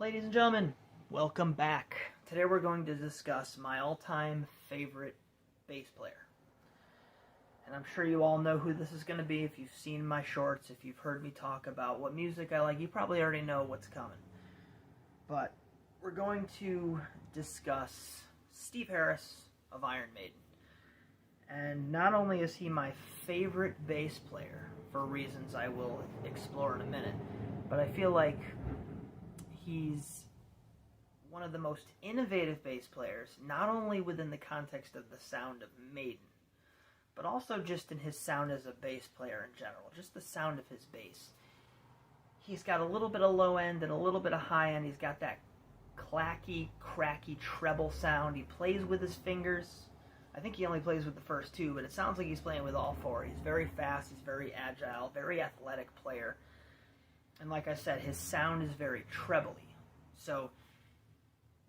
Ladies and gentlemen, welcome back. Today we're going to discuss my all-time favorite bass player. And I'm sure you all know who this is going to be if you've seen my shorts, if you've heard me talk about what music I like, you probably already know what's coming. But we're going to discuss Steve Harris of Iron Maiden. And not only is he my favorite bass player, for reasons I will explore in a minute, but I feel like he's one of the most innovative bass players, not only within the context of the sound of Maiden, but also just in his sound as a bass player in general, just the sound of his bass. He's got a little bit of low end and a little bit of high end. He's got that clacky, cracky treble sound. He plays with his fingers. I think he only plays with the first two, but it sounds like he's playing with all four. He's very fast, he's very agile, very athletic player. And like I said, his sound is very trebly. So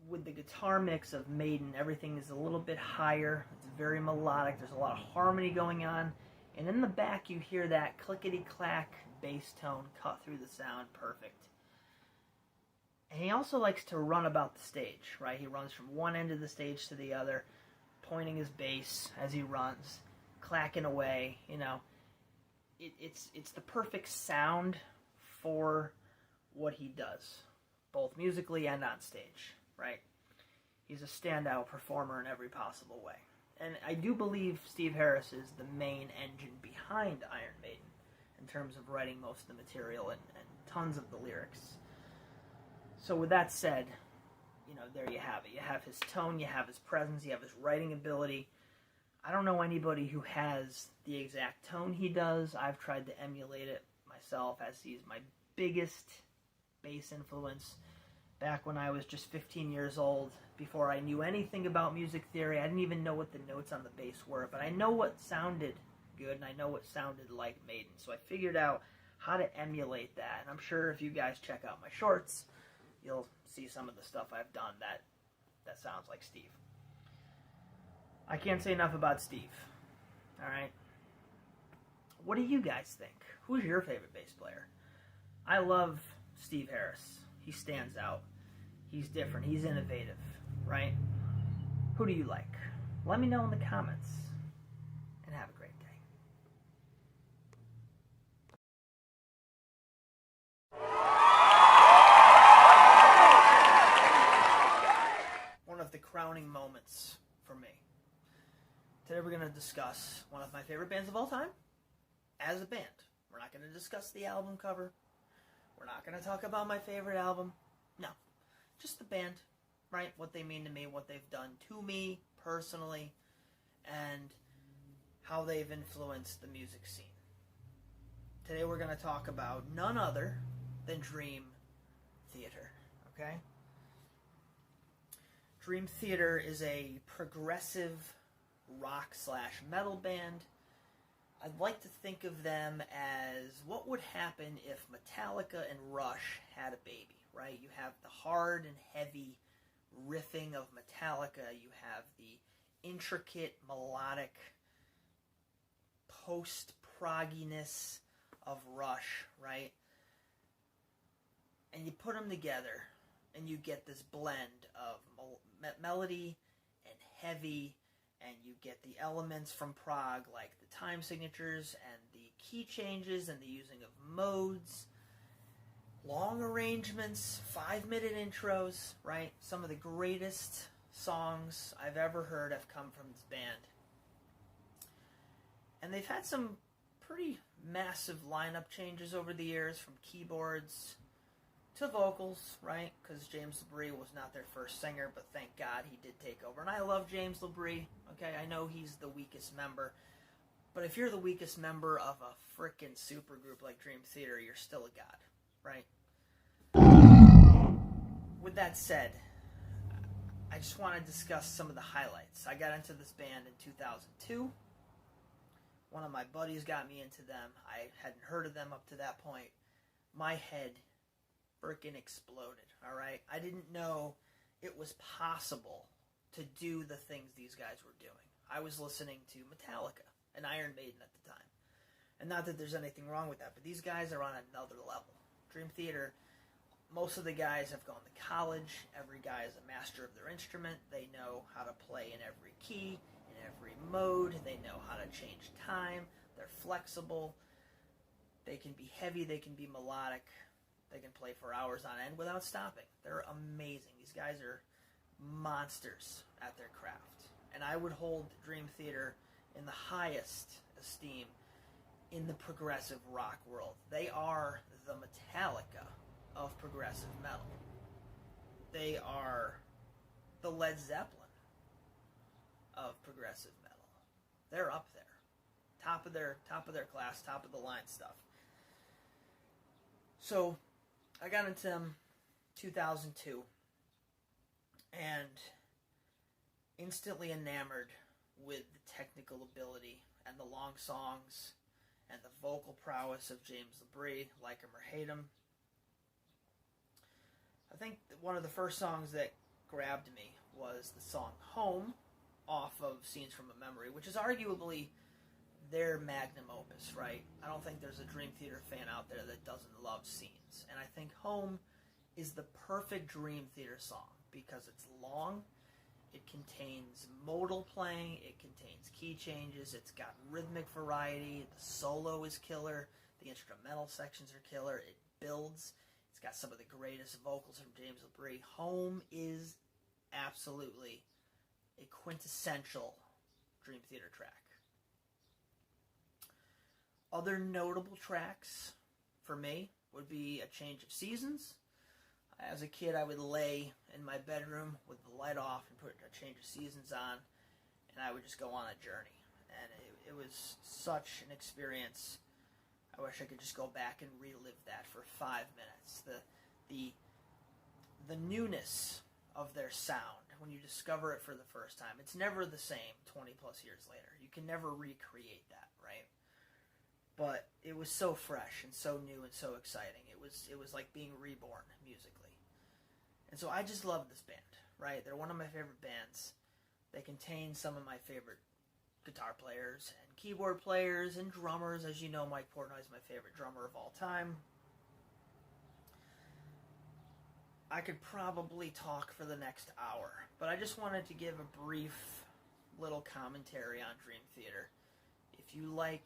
with the guitar mix of Maiden, everything is a little bit higher. It's very melodic. There's a lot of harmony going on. And in the back, you hear that clickety-clack bass tone cut through the sound perfect. And he also likes to run about the stage, right? He runs from one end of the stage to the other, pointing his bass as he runs, clacking away, you know. It's the perfect sound for what he does, both musically and on stage, right? He's a standout performer in every possible way. And I do believe Steve Harris is the main engine behind Iron Maiden in terms of writing most of the material and tons of the lyrics. So with that said, you know, there you have it. You have his tone, you have his presence, you have his writing ability. I don't know anybody who has the exact tone he does. I've tried to emulate it myself, as he's my biggest bass influence. Back when I was just 15 years old, before I knew anything about music theory, I didn't even know what the notes on the bass were, but I know what sounded good, and I know what sounded like Maiden, so I figured out how to emulate that, and I'm sure if you guys check out my shorts, you'll see some of the stuff I've done that sounds like Steve. I can't say enough about Steve, alright? What do you guys think? Who's your favorite bass player? I love Steve Harris. He stands out. He's different. He's innovative, right? Who do you like? Let me know in the comments. And have a great day. One of the crowning moments for me. Today we're going to discuss one of my favorite bands of all time as a band. We're not going to discuss the album cover. We're not going to talk about my favorite album. No. Just the band, right? What they mean to me, what they've done to me personally, and how they've influenced the music scene. Today we're going to talk about none other than Dream Theater, okay? Dream Theater is a progressive rock/metal band. I'd like to think of them as what would happen if Metallica and Rush had a baby, right? You have the hard and heavy riffing of Metallica. You have the intricate, melodic, post-progginess of Rush, right? And you put them together, and you get this blend of melody and heavy, and you get the elements from prog, like the time signatures and the key changes and the using of modes, long arrangements, 5-minute intros, right? Some of the greatest songs I've ever heard have come from this band. And they've had some pretty massive lineup changes over the years, from keyboards to vocals, right? Because James LaBrie was not their first singer, but thank God he did take over. And I love James LaBrie, okay? I know he's the weakest member, but if you're the weakest member of a frickin' supergroup like Dream Theater, you're still a god, right? With that said, I just want to discuss some of the highlights. I got into this band in 2002. One of my buddies got me into them. I hadn't heard of them up to that point. My head freaking exploded, alright? I didn't know it was possible to do the things these guys were doing. I was listening to Metallica and Iron Maiden at the time. And not that there's anything wrong with that, but these guys are on another level. Dream Theater, most of the guys have gone to college. Every guy is a master of their instrument. They know how to play in every key, in every mode. They know how to change time. They're flexible. They can be heavy. They can be melodic. They can play for hours on end without stopping. They're amazing. These guys are monsters at their craft. And I would hold Dream Theater in the highest esteem in the progressive rock world. They are the Metallica of progressive metal. They are the Led Zeppelin of progressive metal. They're up there. Top of their class, top of the line stuff. So I got into them 2002 and instantly enamored with the technical ability and the long songs and the vocal prowess of James LaBrie, like him or hate him. I think one of the first songs that grabbed me was the song Home off of Scenes from a Memory, which is arguably their magnum opus, right? I don't think there's a Dream Theater fan out there that doesn't love Scenes. And I think Home is the perfect Dream Theater song because it's long, it contains modal playing, it contains key changes, it's got rhythmic variety, the solo is killer, the instrumental sections are killer, it builds, it's got some of the greatest vocals from James LaBrie. Home is absolutely a quintessential Dream Theater track. Other notable tracks for me would be A Change of Seasons. As a kid, I would lay in my bedroom with the light off and put A Change of Seasons on, and I would just go on a journey. And it was such an experience. I wish I could just go back and relive that for 5 minutes. The newness of their sound, when you discover it for the first time, it's never the same 20 plus years later. You can never recreate that, right? But it was so fresh and so new and so exciting. It was like being reborn musically. And so I just love this band, right? They're one of my favorite bands. They contain some of my favorite guitar players and keyboard players and drummers. As you know, Mike Portnoy is my favorite drummer of all time. I could probably talk for the next hour, but I just wanted to give a brief little commentary on Dream Theater. If you like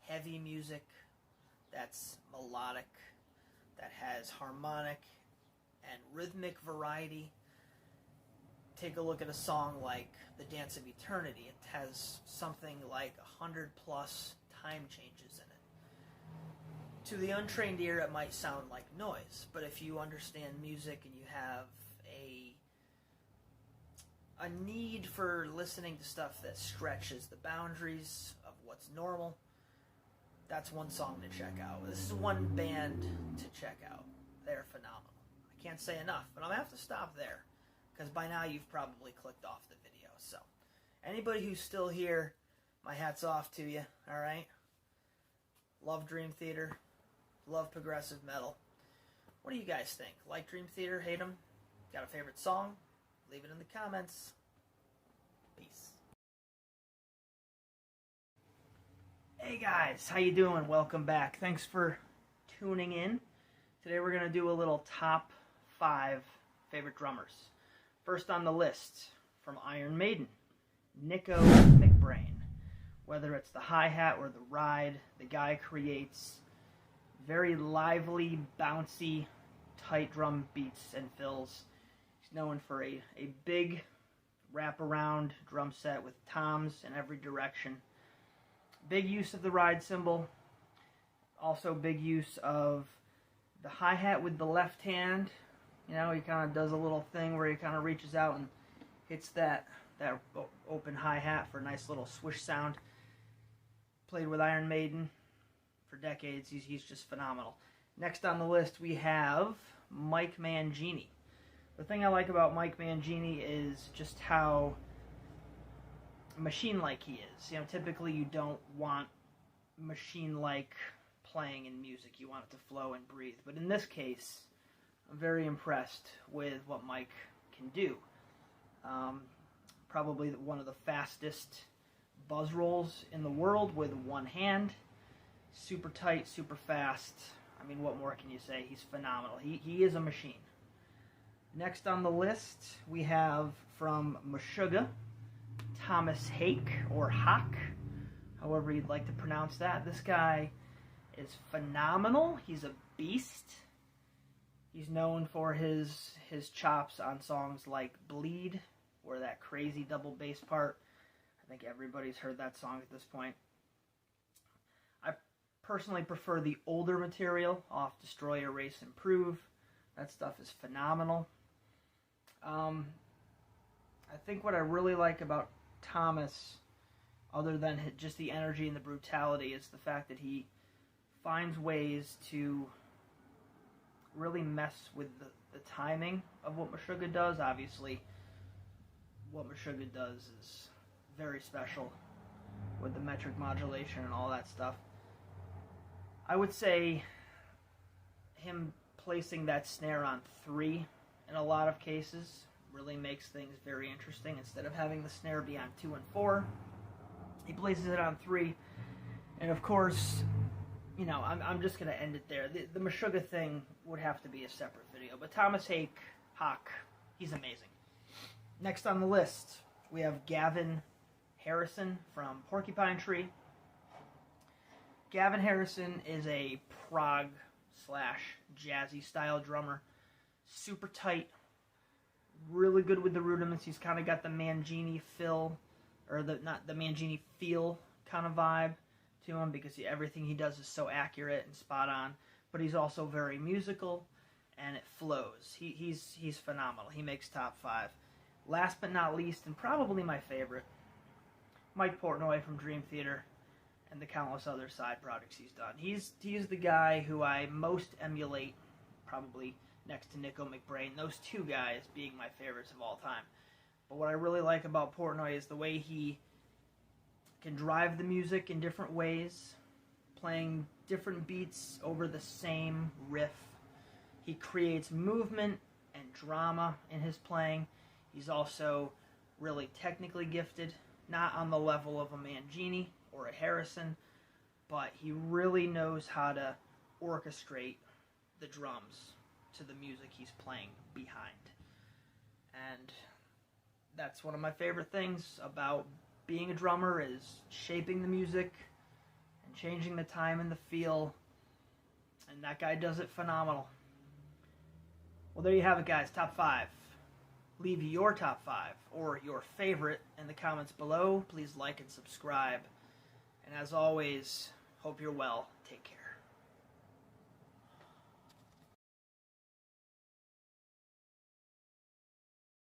heavy music that's melodic, that has harmonic and rhythmic variety, take a look at a song like The Dance of Eternity. It has something like 100 plus time changes in it. To the untrained ear, it might sound like noise, but if you understand music and you have a need for listening to stuff that stretches the boundaries of what's normal, that's one song to check out. This is one band to check out. They're phenomenal. I can't say enough, but I'm going to have to stop there because by now you've probably clicked off the video. So anybody who's still here, my hat's off to you, all right? Love Dream Theater. Love progressive metal. What do you guys think? Like Dream Theater? Hate them? Got a favorite song? Leave it in the comments. Peace. Hey guys, how you doing? Welcome back. Thanks for tuning in. Today we're going to do a little top 5 favorite drummers. First on the list, from Iron Maiden, Nicko McBrain. Whether it's the hi-hat or the ride, the guy creates very lively, bouncy, tight drum beats and fills. He's known for a big wraparound drum set with toms in every direction. Big use of the ride cymbal. Also big use of the hi-hat with the left hand. You know, he kind of does a little thing where he kind of reaches out and hits that open hi-hat for a nice little swish sound. Played with Iron Maiden for decades. He's just phenomenal. Next on the list we have Mike Mangini. The thing I like about Mike Mangini is just how machine-like he is. You know, typically you don't want machine-like playing in music. You want it to flow and breathe. But in this case, I'm very impressed with what Mike can do. Probably one of the fastest buzz rolls in the world with one hand. Super tight, super fast. I mean, what more can you say? He's phenomenal. He is a machine. Next on the list, we have from Meshuggah, Thomas Hake, or Hawk, however you'd like to pronounce that. This guy is phenomenal. He's a beast. He's known for his chops on songs like Bleed, or that crazy double bass part. I think everybody's heard that song at this point. I personally prefer the older material off Destroy, Erase, Improve. That stuff is phenomenal. I think what I really like about Thomas, other than just the energy and the brutality, is the fact that he finds ways to really mess with the timing of what Meshuggah does. Obviously, what Meshuggah does is very special with the metric modulation and all that stuff. I would say him placing that snare on 3 in a lot of cases really makes things very interesting. Instead of having the snare be on 2 and 4, he places it on 3. And of course, you know, I'm just going to end it there. The Meshuggah thing would have to be a separate video. But Thomas Hake, Hawk, he's amazing. Next on the list, we have Gavin Harrison from Porcupine Tree. Gavin Harrison is a prog / jazzy style drummer. Super tight, really good with the rudiments. He's kind of got the Mangini feel, or not the Mangini feel kind of vibe to him, because everything he does is so accurate and spot on. But he's also very musical, and it flows. He's phenomenal. He makes top 5. Last but not least, and probably my favorite, Mike Portnoy from Dream Theater and the countless other side projects he's done. He's the guy who I most emulate, probably next to Nicko McBrain, those two guys being my favorites of all time. But what I really like about Portnoy is the way he can drive the music in different ways, playing different beats over the same riff. He creates movement and drama in his playing. He's also really technically gifted, not on the level of a Mangini or a Harrison, but he really knows how to orchestrate the drums to the music he's playing behind. And that's one of my favorite things about being a drummer, is shaping the music and changing the time and the feel. And that guy does it phenomenal. Well, there you have it, guys. Top 5. Leave your top 5 or your favorite in the comments below. Please like and subscribe. And as always, hope you're well. Take care.